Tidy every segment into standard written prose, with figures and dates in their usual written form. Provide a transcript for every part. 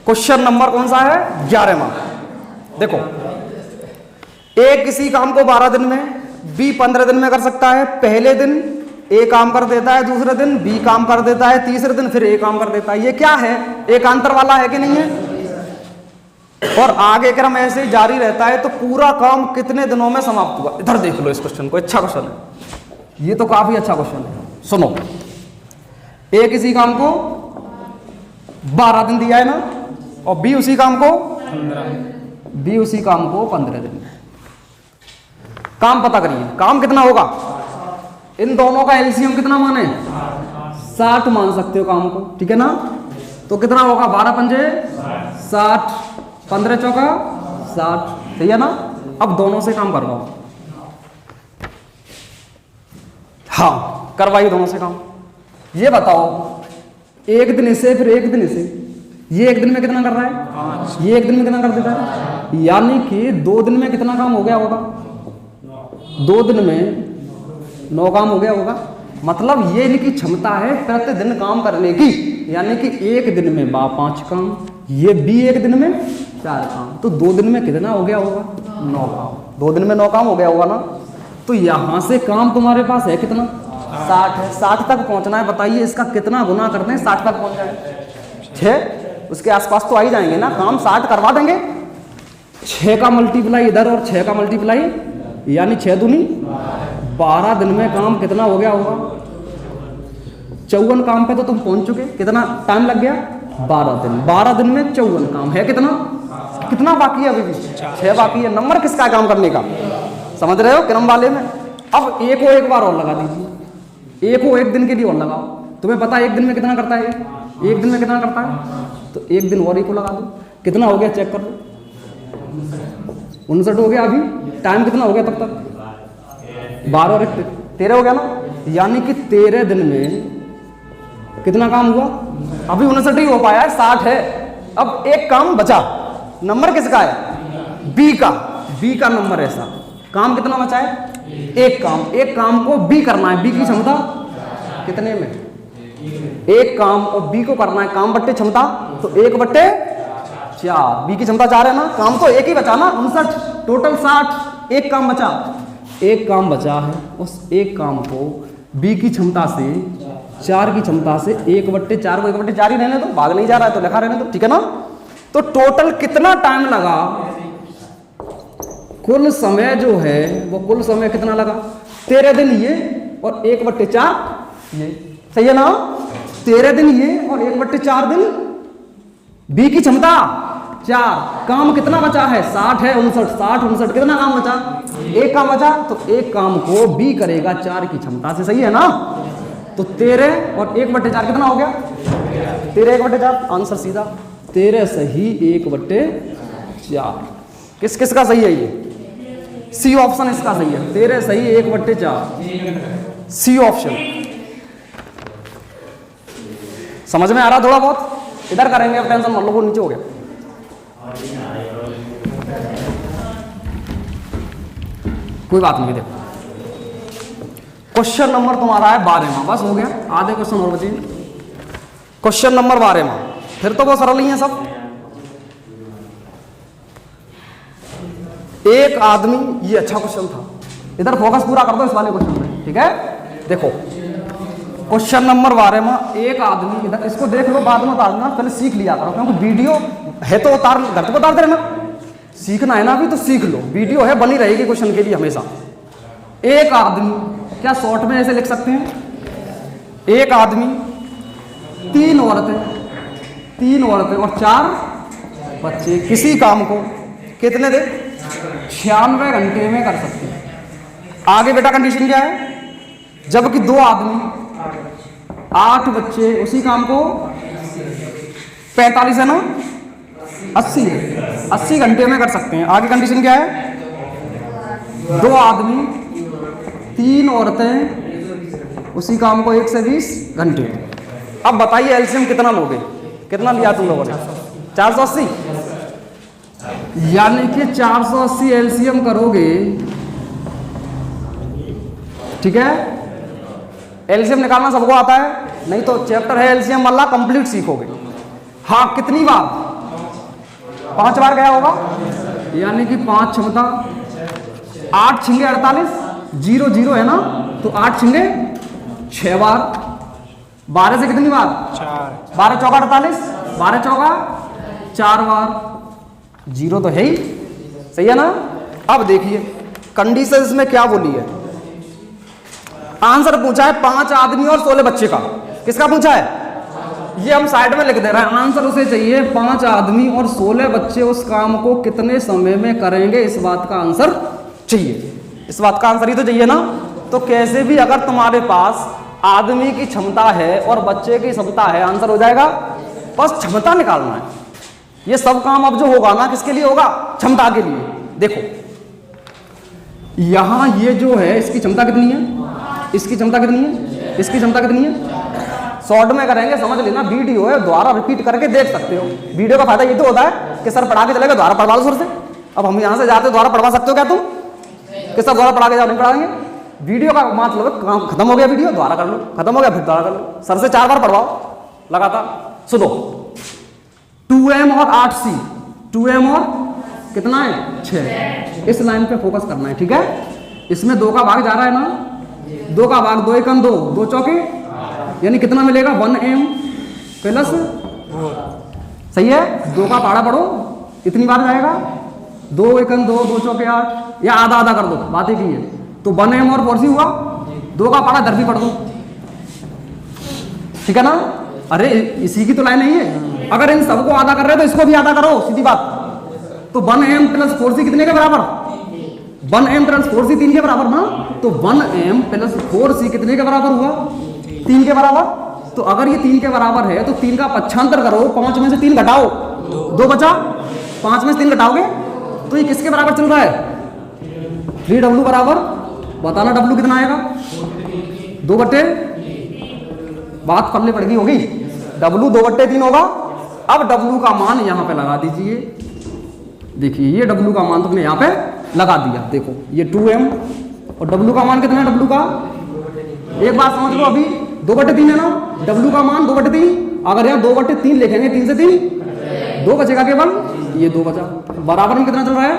Question number कौन सा है? 11वां। देखो, ए किसी काम को 12 दिन में, बी 15 दिन में कर सकता है। पहले दिन ए काम कर देता है, दूसरे दिन बी काम कर देता है, तीसरे दिन फिर ए काम कर देता है। ये क्या है? एकांतर वाला है कि नहीं है? और आगे क्रम ऐसे ही जारी रहता है। तो पूरा काम कितने दिनों में समाप्त हुआ? इधर देख लो इस क्वेश्चन को, अच्छा क्वेश्चन है ये, तो काफी अच्छा क्वेश्चन है। सुनो, ए किसी काम को 12 दिन दिया है ना, और बी उसी काम को 15 दिन। काम पता करिए, काम कितना होगा? इन दोनों का एलसीएम कितना माने? 60 मान सकते हो काम को, ठीक है ना? तो कितना होगा? 12 पंजे 60, 15 चौका 60, सही है ना? अब दोनों से काम करवाओ। हाँ, करवाइए दोनों से काम। ये बताओ, एक दिन इसे फिर एक दिन इसे, ये एक दिन में कितना कर रहा है? ये एक दिन में कितना कर देता है? यानी कि 2 दिन में कितना काम हो गया होगा? 2 दिन में 9 काम हो गया होगा। मतलब ये इनकी क्षमता है प्रतिदिन काम करने की, यानी कि एक दिन में 5 काम, ये भी एक दिन में 4 काम। तो 2 दिन में कितना हो गया होगा? 9 काम। 2 दिन में 9 काम हो गया होगा ना? तो यहां से काम तुम्हारे पास है कितना? 60 है। 60 तक पहुंचना है। बताइए इसका कितना गुना करते हैं 60 तक पहुंच जाए? 6, उसके आसपास तो आ ही जाएंगे ना। काम 60 करवा देंगे। 6 का मल्टीप्लाई इधर और 6 का मल्टीप्लाई, यानी 6 दूनी 12 दिन में काम कितना हो गया होगा? 54 काम पे तो तुम पहुंच चुके। कितना टाइम लग गया? 12 दिन। 12 दिन में 54 काम है। कितना बाकी है? अभी भी 6 बाकी है। नंबर किसका काम करने का? समझ रहे हो? क्रम वाले में। अब ए को एक बार और लगा दीजिए। ए को एक दिन के लिए और लगाओ। तुम्हें पता है एक दिन में कितना करता है? एक दिन में कितना करता है? तो एक दिन और ए को लगा दो। कितना हो गया? चेक कर लो। 59 हो गया। अभी टाइम कितना हो गया तब तक? 12 और 1 13 हो गया ना? यानी कि 13 दिन में कितना काम हुआ? अभी 59 ही हो पाया है, 60 है। अब एक काम बचा। नंबर किसका है? बी का। बी का नंबर ऐसा। काम कितना बचा है? एक काम। एक काम को बी करना है। बी की क्षमता कितने में? एक काम और बी को करना है काम बट्टे क्षमता, तो 1/4। बी की क्षमता 4 है ना? काम तो एक ही बचा ना, 59 टोटल 60। एक काम बचा। एक काम बचा है। उस एक काम को बी की क्षमता से 4 की क्षमता से 1/4 को 1/4 ही रहने दो, भाग नहीं जा रहा है तो लिखा रहने दो, ठीक है ना? तो टोटल कितना टाइम लगा? कुल समय जो है वो कुल समय कितना लगा? 13 दिन ये और 1/4 ये, सही है ना? 13 दिन ये और 1/4 दिन बी की क्षमता 4। काम कितना बचा है? 60 है। 59 कितना काम बचा? एक काम बचा। तो एक काम को बी करेगा 4 की क्षमता से, सही है ना? तो 13 और 1/4 कितना हो गया? 13 1/4। आंसर सीधा 13 सही 1/4। किस किस का सही है? ये सी ऑप्शन इसका सही है। 13 सही 1/4, सी ऑप्शन। समझ में आ रहा? थोड़ा बहुत इधर करेंगे, अब टेंशन मत लो, वो नीचे हो गया। कोई बात नहीं। देखो, क्वेश्चन नंबर तुम्हारा है 12वां। बस हो गया, आधे क्वेश्चन और बचे। क्वेश्चन नंबर 12वां, फिर तो वो सरल ही है सब। एक आदमी, ये अच्छा क्वेश्चन था, इधर फोकस पूरा कर दो इस वाले क्वेश्चन में, ठीक है? देखो, क्वेश्चन नंबर 12वां। एक आदमी, इधर इसको देख लो, बाद में उतारना, पहले सीख लिया करो, क्योंकि वीडियो है तो उतार, घर पे उतारते रहना। सीखना है ना अभी तो सीख लो, वीडियो है बनी रहेगी क्वेश्चन के लिए हमेशा। एक आदमी, क्या शॉर्ट में ऐसे लिख सकते हैं? एक आदमी, 3 औरतें और 4 बच्चे किसी काम को कितने दिन? 96 घंटे में कर सकते हैं। आगे बेटा कंडीशन क्या है? जबकि 2 आदमी 8 बच्चे उसी काम को 45 है ना, 80 घंटे में कर सकते हैं। आगे कंडीशन क्या है? 2 आदमी 3 औरतें उसी काम को 1 से 20 घंटे। अब बताइए एलसीएम कितना लोगे? कितना लिया तुम लोगों ने? 480। यानी कि 480 एलसीएम करोगे, ठीक है? एलसीएम निकालना सबको आता है? नहीं तो चैप्टर है एलसीएम वाला, कंप्लीट सीखोगे। हाँ, कितनी बार? 5 बार गया होगा, यानी कि 5 क्षमता 8 छिंगे 48, 0 0 है ना, तो 8 छिंगे 6 बार। 12 से कितनी बार? 4। 12 चौका 48, 12 चौका 4 बार। 0 तो है ही, सही है ना। अब देखिए कंडीशन इसमें क्या बोली है। आंसर पूछा है 5 आदमी और 16 बच्चे का। किसका पूछा है? ये हम साइड में लिख दे रहे हैं। आंसर उसे चाहिए 5 आदमी और 16 बच्चे उस काम को कितने समय में करेंगे, इस बात का आंसर चाहिए। इस बात का आंसर ही तो चाहिए ना। तो कैसे भी अगर तुम्हारे पास आदमी की क्षमता है और बच्चे की क्षमता है, आंसर हो जाएगा। बस क्षमता निकालना है। ये सब काम अब जो होगा ना, किसके लिए होगा? क्षमता के लिए। देखो यहां ये जो है, इसकी क्षमता कितनी है, इसकी क्षमता कितनी है, इसकी क्षमता कितनी है। शॉर्ट में करेंगे, समझ लेना, वीडियो है, दोबारा रिपीट करके देख सकते हो। वीडियो का फायदा ये तो होता है कि सर पढ़ा के चलेगा, दोबारा पढ़वा लो सर से। अब हम यहां से जाते हो, दोबारा पढ़वा सकते हो क्या तुम? कि सर दोबारा पढ़ा के जाओ, नहीं पढ़ाएंगे। वीडियो का मतलब काम खत्म हो गया, वीडियो दोबारा कर लो, खत्म हो गया फिर दोबारा कर लो। सर से 4 बार पढ़वाओ लगातार। सुनो 2m और 8c, 2m और कितना है 6, इस लाइन पे फोकस करना है, ठीक है। इसमें 2 का भाग जा रहा है ना, 2 का भाग 2 एकम 2, 2 चौके, यानी कितना मिलेगा 1m प्लस, सही है। 2 का पहाड़ा पढ़ो, इतनी बार जाएगा 2 एकम 2, 2 चौके 8, या आधा आधा कर दो, बात एक ही है। तो 1m और 4c हुआ, 2 का पहाड़ा दर्जी पढ़ दो, ठीक है ना। अरे इसी की तो लाइन नहीं है। अगर इन सबको आधा कर रहे हो तो इसको भी आधा करो, सीधी बात। तो 1m प्लस 4c कितने के बराबर? 1m प्लस 4c 3 के बराबर ना। तो 1m प्लस 4c कितने के बराबर हुआ? 3 के बराबर। तो अगर ये 3 के बराबर है तो 3 का पक्षांतर करो, 5 में से 3 घटाओ, 2 बचा। 5 में से 3 घटाओगे तो ये किसके बराबर चल रहा है? 3w बराबर, बताना w कितना आएगा? 2/, बात पल्ले पड़ गई होगी। w 2/3 होगा। अब w का मान यहां पे लगा दीजिए। देखिए ये w का मान तुमने यहां पे लगा दिया। देखो ये 2m और w का मान कितना है? w का एक बात समझ लो, अभी 2/3 है ना, w का मान 2/3। अगर यहाँ 2/3 लिखेंगे, 3 से 3 2 बचेगा केवल, ये 2 बचा। बराबर में कितना चल रहा है?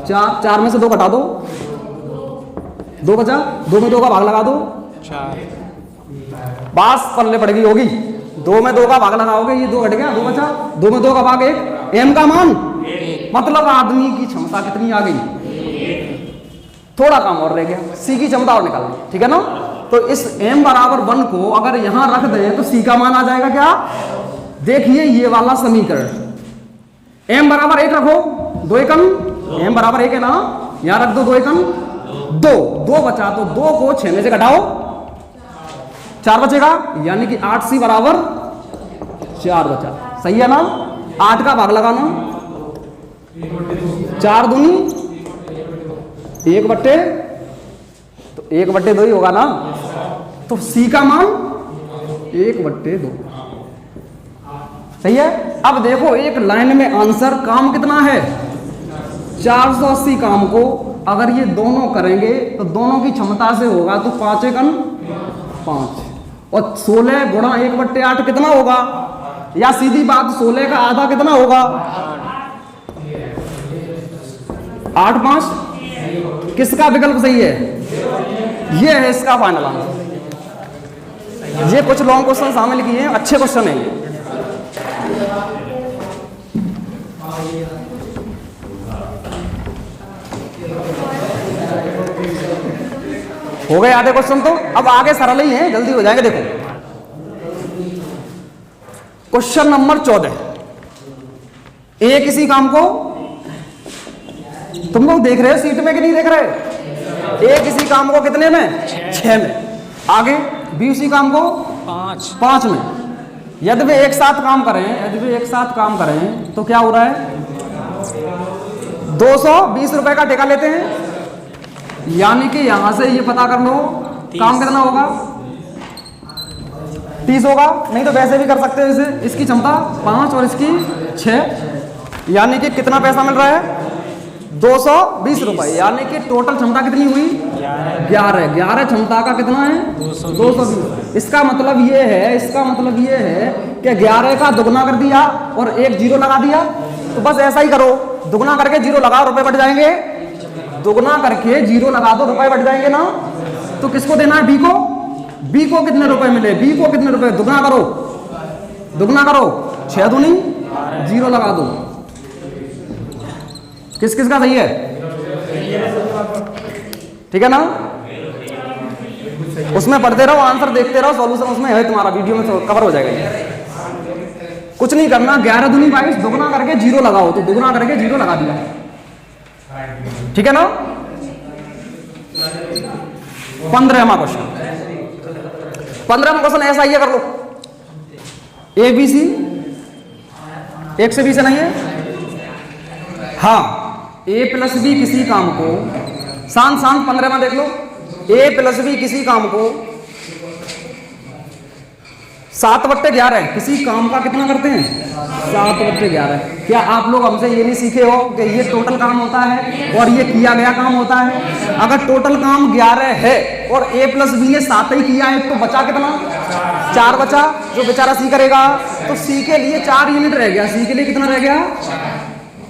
4, 4 में से 2 घटा दो, 2 बचा। 2 में 2 का भाग लगा दो, 4। बास पल्ले पड़ गई होगी। 2 में 2 का भाग लगाओगे, ये 2 घट गया, 2 बचा। 2 में 2 का भाग 1, m का मान, मतलब आदमी की क्षमता कितनी आ गई? थोड़ा काम और रह गया, c की क्षमता और निकालनी, ठीक है ना। तो इस m बराबर 1 को अगर यहां रख दें तो c का मान आ जाएगा क्या? देखिए ये वाला समीकरण, m बराबर 1 रखो, 2 एकम, m बराबर 1 है ना, यहां रख दो 2 एकम 2, 2 बचा। तो 2 को 6 में से घटाओ, 4 बचेगा, यानी कि 8c बराबर 4 बचा, सही है ना। 8 का भाग लगाना, 4 दूनी 1/, तो 1/2 ही होगा ना। तो c का मान 1/2, सही है। अब देखो एक लाइन में आंसर, काम कितना है? 480 काम को अगर ये दोनों करेंगे तो दोनों की क्षमता से होगा, तो 5 एकम 5 और 16 गुणा 1/8 कितना होगा? या सीधी बात 16 का आधा कितना होगा? 8 5। किसका विकल्प सही है? ये है इसका फाइनल आंसर। ये कुछ लॉन्ग क्वेश्चन शामिल किए हैं, अच्छे क्वेश्चन है ये। हो गए आधे क्वेश्चन, तो अब आगे सरल ही हैं, जल्दी हो जाएंगे। देखो क्वेश्चन नंबर 14, एक इसी काम को तुम लोग देख रहे हो सीट में कि नहीं देख रहे? एक इसी काम को कितने में? 6 में। आगे बी उसी काम को 5 में। यदि वे एक साथ काम करें, यदि वे एक साथ काम करें तो क्या हो रहा है? 220 रुपए का ठेका लेते हैं, यानी कि यहां से ये पता कर लो काम कितना होगा? 30 होगा। नहीं तो वैसे भी कर सकते हो इसे, इसकी क्षमता 5 और इसकी 6, यानी कि कितना पैसा मिल रहा है? 220 रुपए, यानी कि टोटल क्षमता कितनी हुई? 11। 11 क्षमता का कितना है? 220। इसका मतलब ये है, इसका मतलब ये है कि 11 का दुगना कर दिया और 1 0 लगा दिया, तो बस ऐसा ही करो, दुगना करके जीरो लगाओ, रुपए बढ़ जाएंगे। दुगना करके जीरो लगा दो, रुपए बढ़ जाएंगे ना। तो किसको देना है? बी को। बी को कितने रुपए मिले? बी को कितने रुपए? दुगना करो, दुगना करो, 6 दूनी जीरो लगा दो। किस किस का सही है? ठीक है ना। उसमें पढ़ते रहो, आंसर देखते रहो, सॉल्यूशन उसमें है तुम्हारा, वीडियो में कवर हो जाएगा ये। कुछ नहीं करना, 11 दूनी 22, दुगना करके जीरो लगाओ, तो दुगना करके जीरो लगा दिया। ठीक है ना। 15वां क्वेश्चन, 15वां क्वेश्चन ऐसा ही है, कर लो। ए बी सी, 1 से 20 से नहीं है। हाँ, ए प्लस बी किसी काम को, शांत शांत 15वां देख लो। ए प्लस बी किसी काम को 7/11 किसी काम का कितना करते हैं? 7/11। क्या आप लोग हमसे ये नहीं सीखे हो कि ये टोटल काम होता है और ये किया गया काम होता है? अगर टोटल काम 11 है और ए प्लस बी ने 7 ही किया है, तो बचा कितना? 4 बचा, जो बेचारा सी करेगा। तो सी के लिए 4 यूनिट रह गया। सी के लिए कितना रह गया?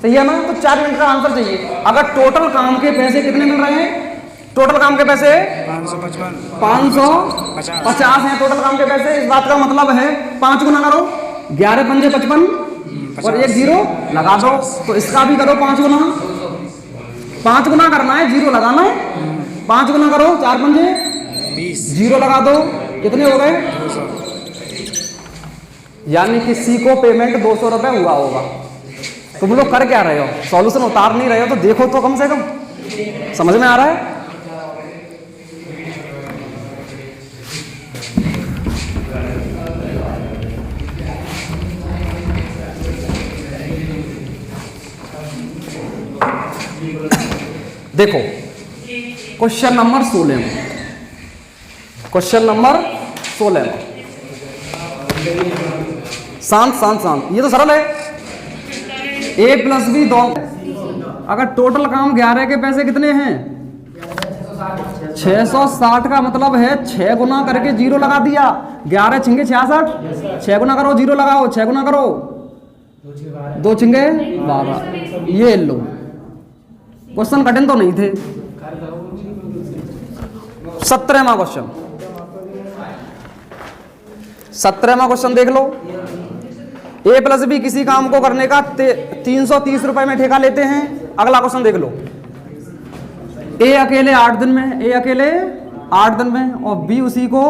सही है ना। तो 4 यूनिट का आंसर चाहिए। अगर टोटल काम के पैसे कितने मिल रहे हैं? टोटल काम के पैसे 550 हैं टोटल काम के पैसे। इस बात का मतलब है 5 गुना करो, 11 पंजे 55 और 1 जीरो लगा दो। तो इसका भी करो 5 गुना, 5 गुना करना है, जीरो लगाना है। 5 गुना करो, 4 पंजे 20, जीरो लगा दो, कितने हो गए? 200। यानी कि सी को पेमेंट 200 रुपए हुआ होगा। तुम लोग कर क्या रहे हो? सॉल्यूशन उतार नहीं रहे हो तो देखो तो कम से कम, समझ में आ रहा है? देखो क्वेश्चन नंबर 16, क्वेश्चन नंबर 16। शांत शांत शांत, ये तो सरल है। ए प्लस बी दो, अगर टोटल काम 11 के पैसे कितने हैं? 660 का मतलब है 6 गुना करके जीरो लगा दिया। 11 छिंगे 66, 6 गुना करो, जीरो लगाओ, 6 गुना करो, 2 छिंगे 12। ये लो, क्वेश्चन कठिन तो नहीं थे। 17वां क्वेश्चन, 17वां क्वेश्चन देख लो। ए प्लस बी किसी काम को करने का 330 रुपए में ठेका लेते हैं। अगला क्वेश्चन देख लो। ए अकेले 8 दिन में, ए अकेले 8 दिन में और बी उसी को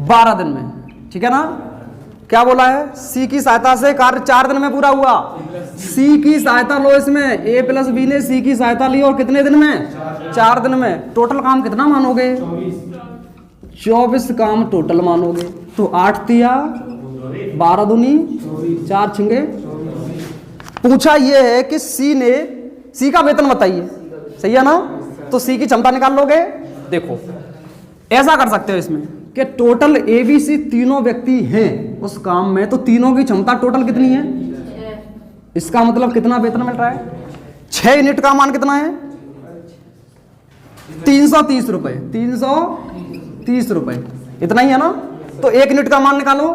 12 दिन में। ठीक है ना। क्या बोला है? सी की सहायता से कार्य 4 दिन में पूरा हुआ। सी की सहायता लो इसमें, ए प्लस बी ने सी की सहायता ली और कितने दिन में? 4 दिन में। टोटल काम कितना मानोगे? 24 काम टोटल मानोगे। तो 8 तिया 12 दूनी 4 छिंगे। पूछा यह है कि सी ने, सी का वेतन बताइए, सही है ना। तो सी की क्षमता निकाल लोगे। देखो ऐसा कर सकते हो इसमें कि टोटल ए बी सी तीनों व्यक्ति हैं उस काम में, तो तीनों की क्षमता टोटल कितनी है? इसका मतलब कितना वेतन मिल रहा है? 6 यूनिट का मान कितना है? 330 रुपए, 330 रुपए, इतना ही है ना। तो 1 यूनिट का मान निकालो,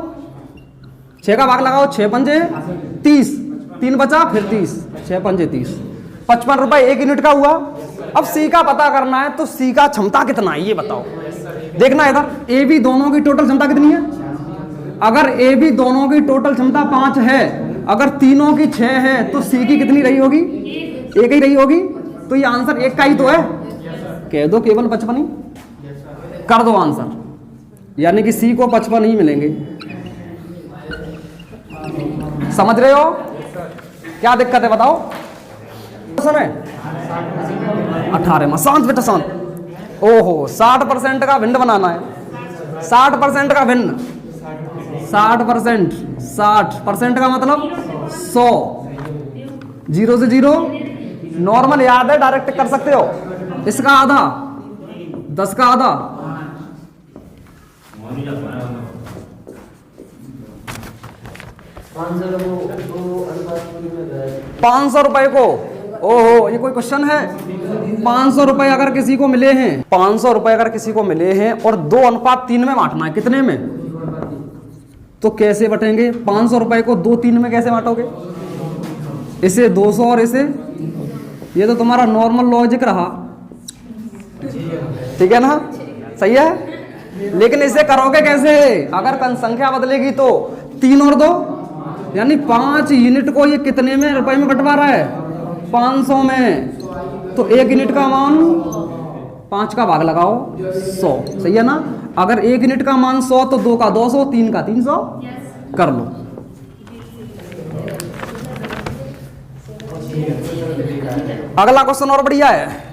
6 का भाग लगाओ, 6 पंजे 30, 3 बचा फिर 30, 6 पंजे 30, 55 रुपए 1 यूनिट का हुआ। अब सी का पता करना है, तो सी का क्षमता कितना है ये बताओ। देखना इधर, ए बी दोनों की टोटल क्षमता कितनी है? अगर ए बी दोनों की टोटल क्षमता 5 है, अगर तीनों की 6 है, तो सी की कितनी रही होगी? 1 ही रही होगी। तो ये आंसर 1 का ही तो है। कह दो केवल 55 ही, कर दो आंसर, यानी कि सी को 55 ही मिलेंगे। समझ रहे हो? क्या दिक्कत है बताओ? समय 18 शांत बेटा शांत। ओहो 60% का भिंड बनाना है। 60% का भिंड, 60%, 60% का मतलब 100, 0 से 0 नॉर्मल याद है, डायरेक्ट कर सकते हो। इसका आधा, 10 का आधा, 500 रुपए को। ओहो ये कोई क्वेश्चन है? 500 रुपए अगर किसी को मिले हैं, 500 रुपए अगर किसी को मिले हैं और 2:3 में बांटना है, कितने में? तो कैसे बटेंगे? 500 रुपए को 2:3 में कैसे बांटोगे? इसे 200 और इसे, ये तो तुम्हारा नॉर्मल लॉजिक रहा, ठीक है ना, सही है। लेकिन इसे करोगे कैसे, अगर संख्या बदलेगी तो 3 और 2 यानी 5 यूनिट को ये कितने में रुपए में बंटवा रहा है, 500 में, तो 1 यूनिट का मान 5 का भाग लगाओ 100, सही है ना। अगर 1 यूनिट का मान 100 तो 2 का 200, 3 का 300 कर लो। अगला क्वेश्चन और बढ़िया है।